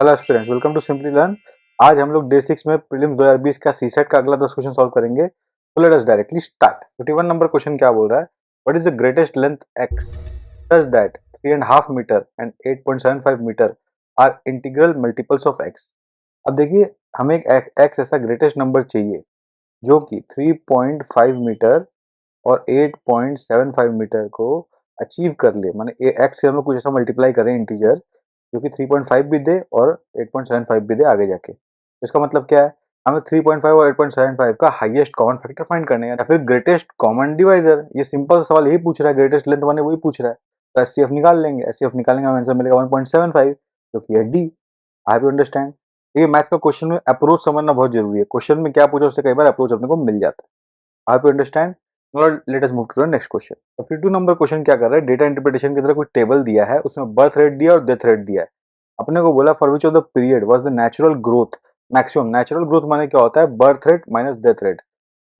Hello aspirants, welcome to Simplilearn. आज हम लोग डे 6 में प्रीलिम्स 2020 का सी सेट का अगला 10 क्वेश्चन सॉल्व करेंगे। तो let us directly start. 51 number question क्या बोल रहा है? What is the greatest length x such that 3.5 metre and 8.75 metre are integral multiples of x. अब देखिए, हमें एक एक्स ऐसा ग्रेटेस्ट नंबर चाहिए जो कि 3.5 मीटर और 8.75 मीटर को अचीव कर ले। माने एक्स से हम लोग कुछ ऐसा मल्टीप्लाई करें इंटीजर जो कि 3.5 भी दे और 8.75 भी दे आगे जाके। तो इसका मतलब क्या है? हमें 3.5 और 8.75 का हाईएस्ट कॉमन फैक्टर फाइंड करने हैं या फिर ग्रेटेस्ट कॉमन डिवाइजर। ये सिंपल सा सवाल यही पूछ रहा है, ग्रेटेस्ट लेंथ माने वही पूछ रहा है। तो एचसीएफ निकाल लेंगे, एचसीएफ निकालेंगे, हमें आंसर मिलेगा 1.75 जो कि है डी। I you understand? ये मैथ्स का क्वेश्चन में अप्रोच समझना बहुत जरूरी है। क्वेश्चन में क्या पूछा उससे कई बार अप्रोच अपने को मिल जाता है। I you understand? Let us move to the next question. 52 number question क्या कर रहा है? डेटा इंटरप्रिटेशन की तरह कुछ टेबल दिया है, उसमें बर्थ रेट दिया और डेथ रेट दिया है। अपने को बोला for which of the period was the natural growth maximum. Natural growth माने क्या होता है? Birth rate minus death rate.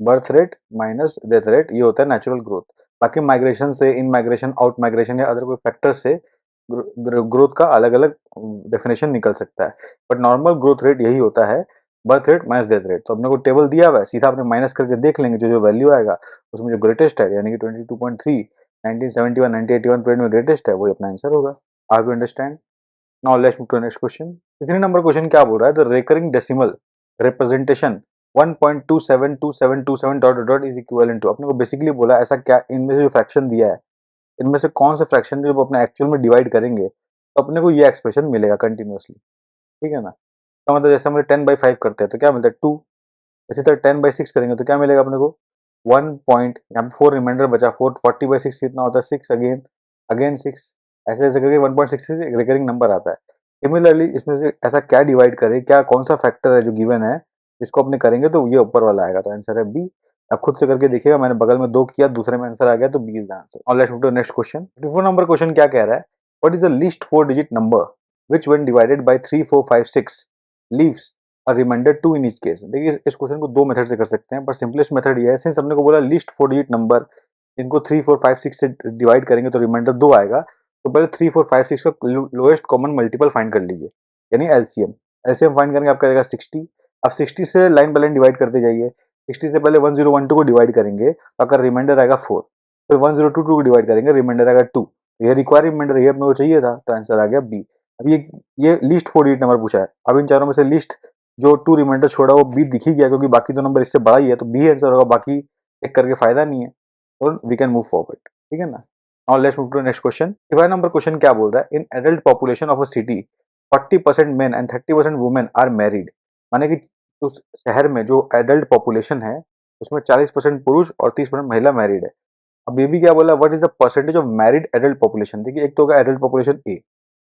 Birth rate minus death rate, ये होता है नेचुरल ग्रोथ। बाकी माइग्रेशन से, इन माइग्रेशन, आउट माइग्रेशन या अदर कोई फैक्टर से ग्रोथ का अलग अलग डेफिनेशन निकल सकता है। बट नॉर्मल ग्रोथ रेट यही होता है, birth rate minus death rate. तो अपने को टेबल दिया हुआ है, सीधा अपने माइनस करके देख लेंगे, जो जो वैल्यू आएगा उसमें जो ग्रेटेस्ट है यानी कि 22.3, 1971, 1981 पीरियड में ग्रेटेस्ट है, वही अपना आंसर होगा। आप understand? Now let's move to next question. 3 number question क्या बोल रहा है? The recurring decimal representation 1.272727 dot dot is equivalent to. अपने को बेसिकली बोला ऐसा क्या, इनमें से जो फ्रैक्शन दिया है इनमें से कौन से फ्रैक्शन जब अपने एक्चुअल में डिवाइड करेंगे तो अपने को ये एक्सप्रेशन मिलेगा कंटिन्यूअसली। ठीक है ना? तो मतलब जैसे हम 10/5 करते हैं तो क्या मिलता है? 2। इसी तरह 10/6 करेंगे तो क्या मिलेगा अपने को? 1 पॉइंट। यहाँ पे 4 रिमाइंडर बचा, 4 40/6 कितना होता है? 6 अगेन, अगेन 6। ऐसे ऐसे करके 1.6 से एक रिकरिंग नंबर आता है। सिमिलरली इसमें से ऐसा क्या डिवाइड करे, क्या कौन सा फैक्टर है जो गिवन है जिसको अपने करेंगे तो ये ऊपर वाला आएगा। तो आंसर है बी। आप खुद से करके देखिएगा, मैंने बगल में 2 किया, दूसरे में आंसर आ गया, तो बी इज द आंसर। और let's move to next question. 54 number question क्या कह रहा है? What is the least 4 digit number which when divided by 3 4 5 6 leaves और रिमाइंडर 2 इन ईच केस। देखिए, इस क्वेश्चन को 2 मेथड से कर सकते हैं, पर सिंपलेस्ट मेथड ये है, सिंस हमने को बोला लिस्ट 4 डिजिट नंबर, इनको 3 4 5 6 से डिवाइड करेंगे तो रिमाइंडर 2 आएगा। तो पहले 3 4 5 6 का लोएस्ट कॉमन मल्टीपल फाइंड कर लीजिए, यानी एलसीएम। एलसीएम फाइंड करेंगे, आपका आएगा 60। अब 60 से लाइन बाय लाइन डिवाइड करते जाइए। 60 से पहले 1012 को डिवाइड करेंगे तो आपका रिमाइंडर आएगा 4। फिर 1022 को डिवाइड करेंगे, रिमाइंडर आएगा 2। ये रिक्वायर रिमाइंडर, ये अपने को चाहिए था, तो आंसर आ गया बी। अब ये लिस्ट 4 डिजिट नंबर पूछा है। अब इन चारों में से लिस्ट जो 2 रिमाइंडर छोड़ा वो बी दिख ही गया, क्योंकि बाकी 2 नंबर इससे बड़ा ही है, तो बी आंसर होगा। बाकी चेक करके फायदा नहीं है, और वी कैन मूव फॉरवर्ड। ठीक है ना? Now let's move to next question. 55 number question क्या बोल रहा है? In adult population of a city 40% men and 30% women are married. माने कि उस शहर में जो एडल्ट पॉपुलेशन है उसमें 40% पुरुष और 30% महिला मैरिड है। अब ये भी क्या बोला? What is the percentage of married adult population. देखिए, एक तो होगा एडल्ट पॉपुलेशन ए,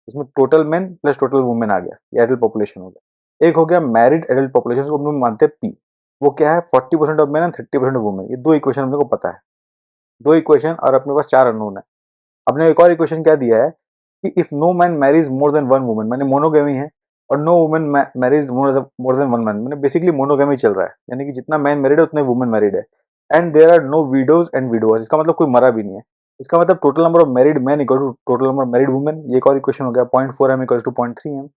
इसमें total men plus total women आ गया, ये एडल्ट पॉपुलेशन हो गया। एक हो गया मैरिड एडल्ट पॉपुलेशन, को हम लोग मानते हैं पी। वो क्या है? 40% of main and 30% of women. ये 2 इक्वेशन हम लोग को पता है, 2 इक्वेशन, और अपने पास 4 अननोन है। अपने एक और इक्वेशन क्या दिया है कि if no man marries more than one woman, माने मोनोगेमी है, और no woman marries more than one man, माने बेसिकली मोनोगेमी चल रहा है, यानी कि जितना मैन मैरिड है उतने वुमन मैरिड है। And there are no widows and widowers, इसका मतलब कोई मरा भी नहीं है। इसका मतलब total number of married man equal to total number of married women. ये एक और इक्वेशन हो गया। 0.4m equal to 0.3m।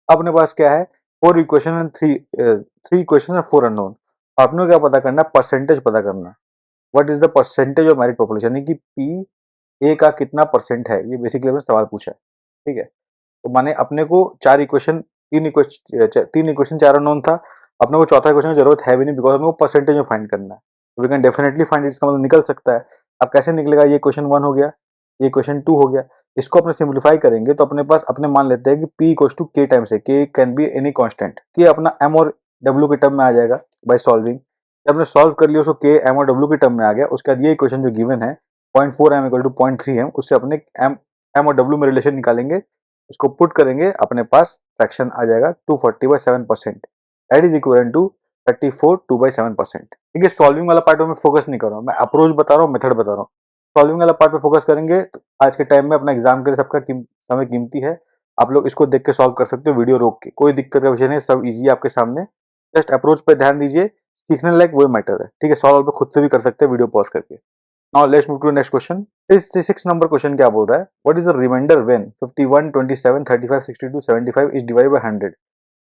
अपने पास क्या है? 4 equation and 3 equation and 4 unknown. आपने को क्या पता करना? परसेंटेज पता करना। What is the percentage of married population, यानी कि पी ए का कितना परसेंट है, ये बेसिकली हमें सवाल पूछा है। ठीक है? तो माने अपने को 4 इक्वेशन, 3 इक्वेशन 4 अननोन था। अपने को चौथा इक्वेशन की जरूरत है भी नहीं, बिकॉज हमें परसेंटेज में फाइंड करना है। तो वी कैन डेफिनेटली फाइंड, इसका मतलब निकल सकता है। अब कैसे निकलेगा? ये क्वेश्चन 1 हो गया, ये क्वेश्चन 2 हो गया। इसको अपने सिंप्लीफाई करेंगे तो अपने पास, अपने मान लेते हैं कि p equals to k times है, k can be any constant, k अपना m और w के टर्म में आ जाएगा बाय सॉल्विंग। जब हमने सॉल्व कर लिया उसको, k m और w के टर्म में आ गया। उसके बाद ये इक्वेशन जो गिवन है 0.4m इक्वल टू 0.3m, उससे अपने m और w में रिलेशन निकालेंगे, उसको पुट करेंगे, अपने पास फ्रैक्शन आ जाएगा 240/7%। That is equal to 34 2/7%। ठीक है? सॉल्विंग वाला पार्ट में फोकस नहीं कर रहा हूँ, मैं अप्रोच बता रहा हूँ, मेथड बता रहा हूँ। सॉल्विंग वाला पार्ट पे फोकस करेंगे तो आज के टाइम में अपना एग्जाम के लिए सबका समय कीमती है। आप लोग इसको देख के सॉल्व कर सकते हो वीडियो रोक के, कोई दिक्कत का विषय नहीं, सब इजी है आपके सामने। जस्ट अप्रोच पे ध्यान दीजिए, सीखने लायक वही मैटर है। ठीक है? सॉल्व पे खुद से भी कर सकते हैं वीडियो पॉज करके। Now let's move to next question. इस 6 नंबर क्वेश्चन क्या बोल रहा है, what is the remainder when 51 27 35 62 75 is divided by 100।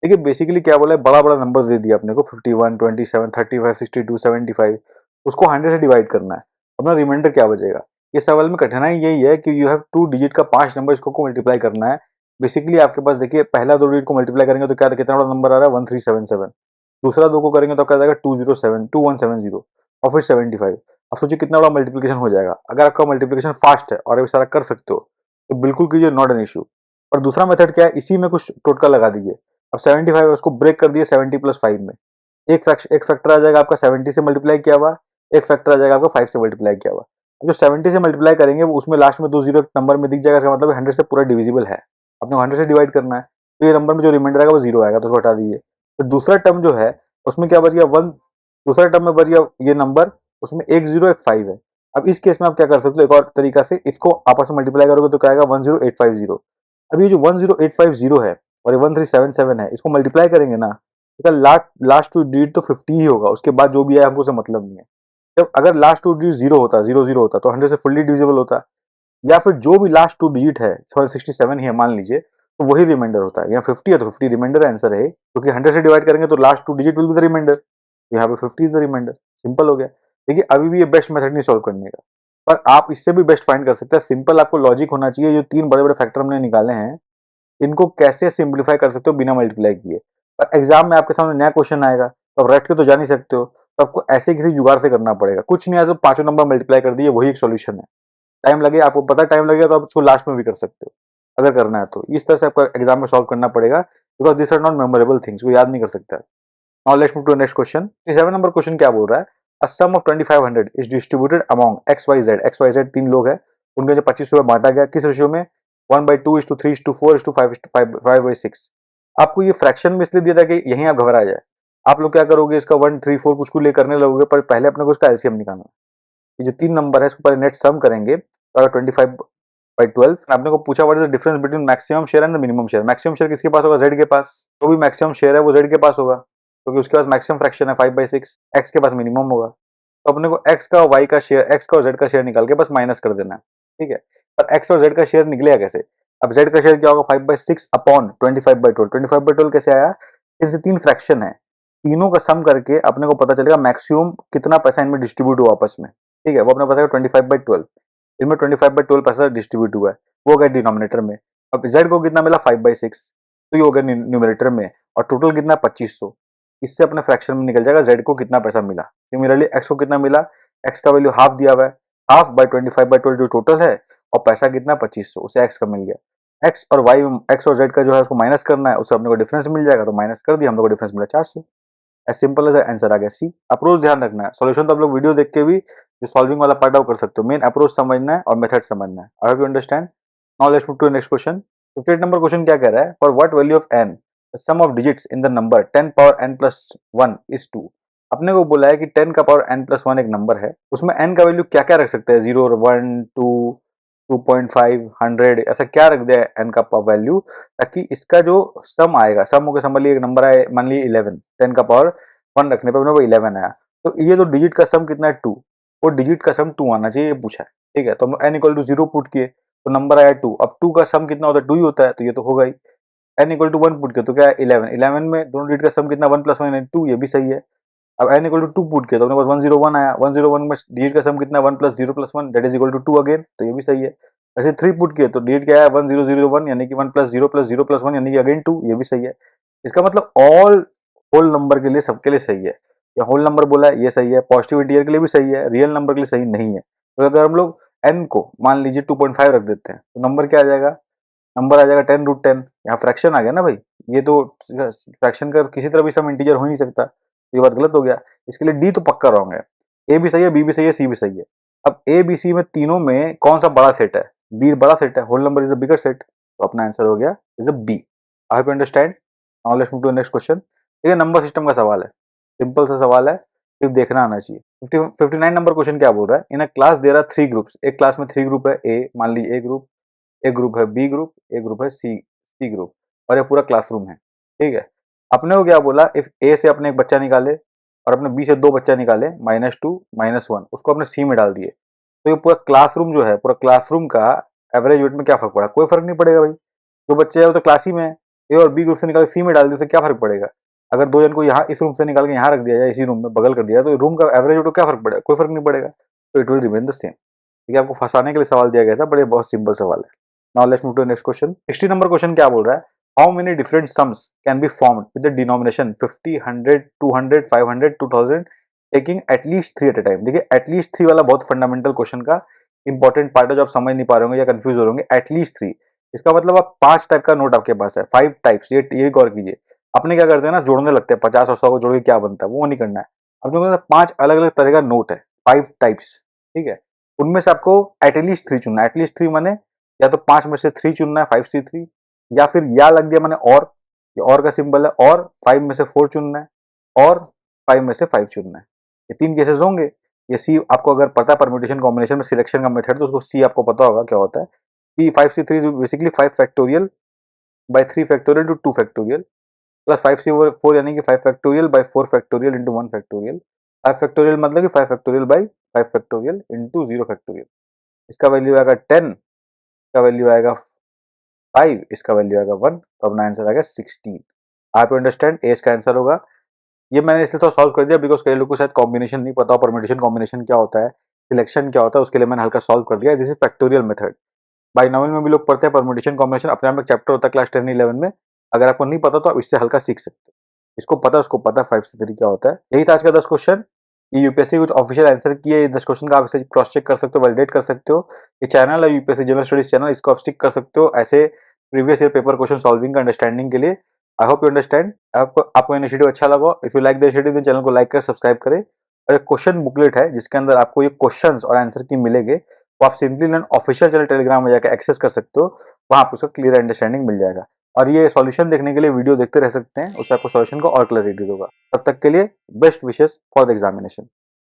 देखिए बेसिकली क्या बोला है, बड़ा बड़ा नंबर दे दिया अपने को 51 27 35 62 75, उसको 100 से डिवाइड करना है, अपना रिमाइंडर क्या बचेगा। इस सवाल में कठिनाई यही है कि यू हैव 2 डिजिट का 5 नंबर इसको मल्टीप्लाई करना है। बेसिकली आपके पास देखिए पहला 2 डिजिट को मल्टीप्लाई करेंगे तो क्या कितना बड़ा नंबर आ रहा है 1377, दूसरा 2 को करेंगे तो क्या जाएगा 207 2170 और फिर 75। अब सोचिए कितना बड़ा मल्टीप्लिकेशन हो जाएगा। अगर आपका मल्टीप्लिकेशन फास्ट है और आप सारा कर सकते हो तो बिल्कुल कीजिए, नॉट एन इशू। और दूसरा मेथड क्या है, इसी में कुछ टोटका लगा दीजिए। अब 75 है उसको ब्रेक कर दिए 70 प्लस 5 में, एक फैक्टर आ जाएगा आपका 70 से मल्टीप्लाई किया हुआ, एक फैक्टर आ जाएगा आपका 5 से मल्टीप्लाई किया हुआ। अब जो 70 से मल्टीप्लाई करेंगे वो उसमें लास्ट में 2 जीरो नंबर में दिख जाएगा, इसका मतलब 100 से पूरा डिविजिबल है, अपने 100 से डिवाइड करना है, तो ये नंबर में जो रिमाइंडर आएगा वो जीरो आएगा, तो उसको हटा दीजिए। फिर दूसरा टर्म जो है उसमें क्या बच गया 1, दूसरा टर्म में बच गया ये नंबर, उसमें एक जीरो एक 5 है। अब इस केस में आप क्या कर सकते हो, एक और तरीका से इसको आपस में मल्टीप्लाई करोगे तो क्या आएगा 10850। अब ये जो 10850 है और ये 1377 है, इसको मल्टीप्लाई करेंगे ना, इसका लास्ट टू डिजिट तो 50 ही होगा, उसके बाद जो भी है हमको उससे मतलब नहीं है। जब अगर लास्ट टू डिजिट जीरो होता, जीरो जीरो होता तो 100 से फुल्ली डिविजिबल होता, या फिर जो भी लास्ट टू डिजिट है 67 ही है मान लीजिए, तो वही रिमाइंडर होता है। यहाँ 50 है तो 50 रिमाइंडर आंसर है, क्योंकि 100 से डिवाइड करेंगे तो last two digit will be the remainder, यहाँ पे 50 इज द रिमाइंडर। सिंपल हो गया। देखिए अभी भी ये बेस्ट मेथड नहीं सॉल्व करने का, पर आप इससे भी बेस्ट फाइंड कर सकते हैं। सिंपल आपको लॉजिक होना चाहिए, जो 3 बड़े बड़े फैक्टर हमने निकाले हैं इनको कैसे सिंप्लीफाई कर सकते हो बिना मल्टीप्लाई किए। पर एग्जाम में आपके सामने नया क्वेश्चन आएगा तो आप रट के तो जा नहीं सकते हो, तो आपको ऐसे किसी जुगाड़ से करना पड़ेगा। कुछ नहीं आया तो पांचों नंबर मल्टीप्लाई कर दिए, वही एक सोल्यूशन है। टाइम लगे, आपको पता टाइम लगेगा तो आप उसको लास्ट में भी कर सकते हो अगर करना है तो। इस तरह से आपको एग्जाम में सॉल्व करना पड़ेगा, because this are not memorable things, वो याद नहीं कर सकता। Now let's move to next question. 7 number question क्या बोल रहा है, a sum of 2500 is distributed among X Y Z. X Y Z 3 लोग हैं, उनके जो 25 रुपए बांटा गया, किस रेशियो में 1/2:3:4:5:5/6। आपको ये फ्रैक्शन में इसलिए दिया था कि यहीं आप घबरा जाए। आप लोग क्या करोगे, इसका 1 3 4 कुछ को ले करने लगोगे, पर पहले अपने को इसका एलसीएम निकालना है। ये जो 3 नंबर है इसको पहले नेट सम करेंगे, तो अगर 25/12 आपने को पूछा what is the difference between maximum share and the minimum share. Maximum share किसके पास होगा, जेड के पास। जो भी मैक्सिमम शेयर है वो जेड के पास होगा, क्योंकि उसके पास मैक्सिमम फ्रैक्शन है 5/6, एक्स के पास मिनिमम होगा। तो अपने को एक्स का वाई का शेयर, एक्स का और जेड का शेयर निकाल के बस माइनस कर देना है, ठीक है। पर एक्स और जेड का शेयर निकलेगा कैसे, अब जेड का शेयर क्या होगा 5/6 अपॉन 25/12। 25/12 कैसे आया, इससे 3 फ्रैक्शन है, तीनों का सम करके अपने को पता चलेगा मैक्सिमम कितना पैसा इनमें डिस्ट्रीब्यूट हुआ आपस में, ठीक है। वो अपने पास 25/12, इनमें 25/12 पैसा डिस्ट्रीब्यूट हुआ है, वो हो गया डिनोमिनेटर में। अब जेड को कितना मिला 5/6, तो ये हो गया न्यूमिनेटर में, और टोटल कितना 2500। इससे अपने फ्रैक्शन में निकल जाएगा जेड को कितना पैसा मिला। सिमिलरली एक्स को कितना मिला, एक्स का वैल्यू हाफ दिया हुआ है, हाफ बाय 25/12 जो टोटल है, और पैसा कितना 2500, उसे एक्स का मिल गया। एक्स और वाई, एक्स और जेड का जो है उसको माइनस करना है, उससे अपने को डिफरेंस मिल जाएगा, तो माइनस कर दिया, हम लोग को डिफरेंस मिला 400। एज सिंपल एज आंसर आ गया सी। अप्रोच ध्यान रखना है, सॉल्यूशन तो आप लोग वीडियो देख के भी जो सॉल्विंग वाला पार्ट आप कर सकते हो, मेन अप्रोच समझना है और मेथड समझना है। I hope you understand. Now let's move to next question. 58 number question क्या कह रहा है, for what value of n the sum of digits in the number 10 power n plus 1 is 2। अपने को बोला है कि 10 का पावर n प्लस 1 एक नंबर है, उसमें n का वैल्यू क्या क्या रख सकते हैं, 0 1 2 2.5 100, ऐसा क्या रख दिया है n का वैल्यू, ताकि इसका जो सम आएगा, सम होकर समझ लीजिए एक नंबर आए मान लीजिए 11, 10 का पावर 1 रखने पर अपने को 11 आया, तो ये तो डिजिट का सम कितना है 2, वो डिजिट का सम 2 आना चाहिए, ये पूछा है, ठीक है। तो हम n इक्वल टू 0 पुट किए तो नंबर आया 2। अब 2 का सम कितना होता है, 2 ही होता है, तो ये तो होगा ही। n इक्वल टू 1 पुट किया तो क्या है 11, 11 में दोनों डिजिट का सम कितना 1 प्लस 1 2, ये भी सही है। अब n इक्वल टू 2 पुट किया तो अपने पास 101 आया, 101 में डिजिट का सम कितना 1 plus 0 plus 1 that is equal to 2 again, तो ये भी सही है। ऐसे 3 पुट किए तो डिजिट क्या है 1001 यानी कि 1 प्लस 0 प्लस 0 प्लस 1 यानी कि अगेन 2, ये भी सही है। इसका मतलब ऑल होल नंबर के लिए सबके लिए सही है। या होल नंबर बोला है ये सही है, पॉजिटिव इंटीजर के लिए भी सही है, रियल नंबर के लिए सही नहीं है। तो अगर हम लोग n को मान लीजिए 2.5 रख देते हैं तो नंबर क्या आ जाएगा, नंबर आ जाएगा 10√10। यहाँ फ्रैक्शन आ गया ना भाई, ये तो फ्रैक्शन का किसी तरह भी सम इंटीजर हो ही नहीं सकता, तो ये बात गलत हो गया। इसके लिए डी तो पक्का रॉन्ग है, ए भी सही है, बी भी सही है, सी भी सही है। अब ए बी सी में तीनों में कौन सा बड़ा सेट है, बी बड़ा सेट है, whole number is the bigger set, तो अपना आंसर हो गया is the B. I hope you understand. Now let's move to next question. ये नंबर सिस्टम का सवाल है, सिंपल सा सवाल है, सिर्फ देखना आना चाहिए। 59 नंबर क्वेश्चन क्या बोल रहा है, in a class there are 3 groups. एक क्लास में 3 ग्रुप है, ए मान लीजिए ए ग्रुप, एक ग्रुप है बी ग्रुप, एक ग्रुप है सी ग्रुप, और ये पूरा क्लासरूम है, ठीक है। अपने को क्या बोला, इफ ए से अपने एक बच्चा निकाले और अपने बी से 2 बच्चा निकाले -2 -1, उसको अपने सी में डाल दिए, तो ये पूरा क्लासरूम जो है, पूरा क्लासरूम का एवरेज वेट में क्या फर्क पड़ा? कोई फर्क नहीं पड़ेगा भाई। जो बच्चे है वो तो क्लास ही में है, ए और बी ग्रुप से निकाल के सी में डाल दिया, उससे क्या फर्क पड़ेगा? अगर दो जन को यहाँ इस रूम से निकाल के यहाँ रख दिया जाए, इसी रूम में बगल कर दिया जाए, तो रूम का एवरेज वेट को क्या फर्क पड़ेगा? कोई फर्क नहीं पड़ेगा। तो it will remain the same. ठीक है, आपको फंसाने के लिए सवाल दिया गया था, बड़े बहुत सिंपल सवाल है। Now let's move to next question. 60 number question क्या बोल रहा है? How many different sums can be formed with the denomination 50, 100, 200, 500, 2000 taking at least 3 at a time. देखिए एटलीस्ट 3 वाला बहुत फंडामेंटल क्वेश्चन का इंपॉर्टेंट पार्ट है, जो आप समझ नहीं पा रहे होंगे या कंफ्यूज हो रहे होंगे। एटलीस्ट 3, इसका मतलब आप 5 टाइप का नोट आपके पास है, 5 टाइप्स। ये गौर कीजिए। अपने क्या करते हैं ना, जोड़ने लगते हैं 50 और 100 को जोड़ के क्या बनता है, वो नहीं करना है। अपने को 5 अलग अलग तरह का नोट है, 5 टाइप्स। ठीक है, उनमें से आपको एटलीस्ट 3 चुनना है। एटलीस्ट 3 माने या तो 5 में से 3 चुनना है, 5C3, या फिर या लग दिया मैंने और, ये और का सिंबल है, और 5 में से 4 चुनना है, और 5 में से 5 चुनना है। ये 3 केसेस होंगे। ये सी आपको अगर पता है परम्यूटेशन कॉम्बिनेशन में सिलेक्शन का मेथड, तो उसको सी आपको पता होगा क्या होता है। कि 5C3 is basically 5 factorial by 3 factorial two 2 factorial plus 5C4 यानी कि 5 factorial by 4 factorial into 1 factorial. 5 factorial मतलब कि 5 factorial by 5 factorial into 0 factorial. इसका वैल्यू आएगा 10, इसका वैल्यू आएगा 5, इसका वैल्यू आएगा 1, तो अपना आंसर आएगा 16। आप अंडरस्टैंड, ए इसका आंसर होगा। ये मैंने इसलिए तो सॉल्व कर दिया बिकॉज कई लोगों को शायद कॉम्बिनेशन नहीं पता हो, परम्यूटेशन कॉम्बिनेशन क्या होता है, सिलेक्शन क्या होता है, उसके लिए मैंने हल्का सॉल्व कर दिया। This is factorial method. Binomial में भी लोग पढ़ते हैं परम्यूटेशन कॉम्बिनेशन, अपने आप में चैप्टर होता है क्लास 10 11 में। अगर आपको नहीं पता तो आप इससे हल्का सीख सकते हो। इसको पता है, उसको पता है 5C3 क्या होता है। यही था आज का 10 क्वेश्चन। ये यूपीएससी कुछ ऑफिशियल आंसर किए 10 क्वेश्चन का, आप इसे क्रॉस चेक कर सकते हो, वैलिडेट कर सकते हो। ये चैनल है यूपीएससी जनरल स्टडीज चैनल, इसको आप स्टिक कर सकते हो ऐसे previous year paper question solving का अंडरस्टैंडिंग के लिए। आई होप यू अंडरस्टैंड। आपको इनिशिएटिव अच्छा लगा, if you like the initiative channel को लाइक कर सब्सक्राइब करें। और एक क्वेश्चन बुकलेट है जिसके अंदर आपको ये क्वेश्चंस और आंसर की मिलेंगे, वो आप simply learn official channel Telegram में जाकर एक्सेस कर सकते हो। वहां आपको उसका क्लियर अंडरस्टैंडिंग मिल जाएगा। और ये सॉल्यूशन देखने के लिए वीडियो देखते रह सकते हैं, उससे आपको सॉल्यूशन का और क्लैरिटी होगा। तब तक के लिए best wishes for the examination.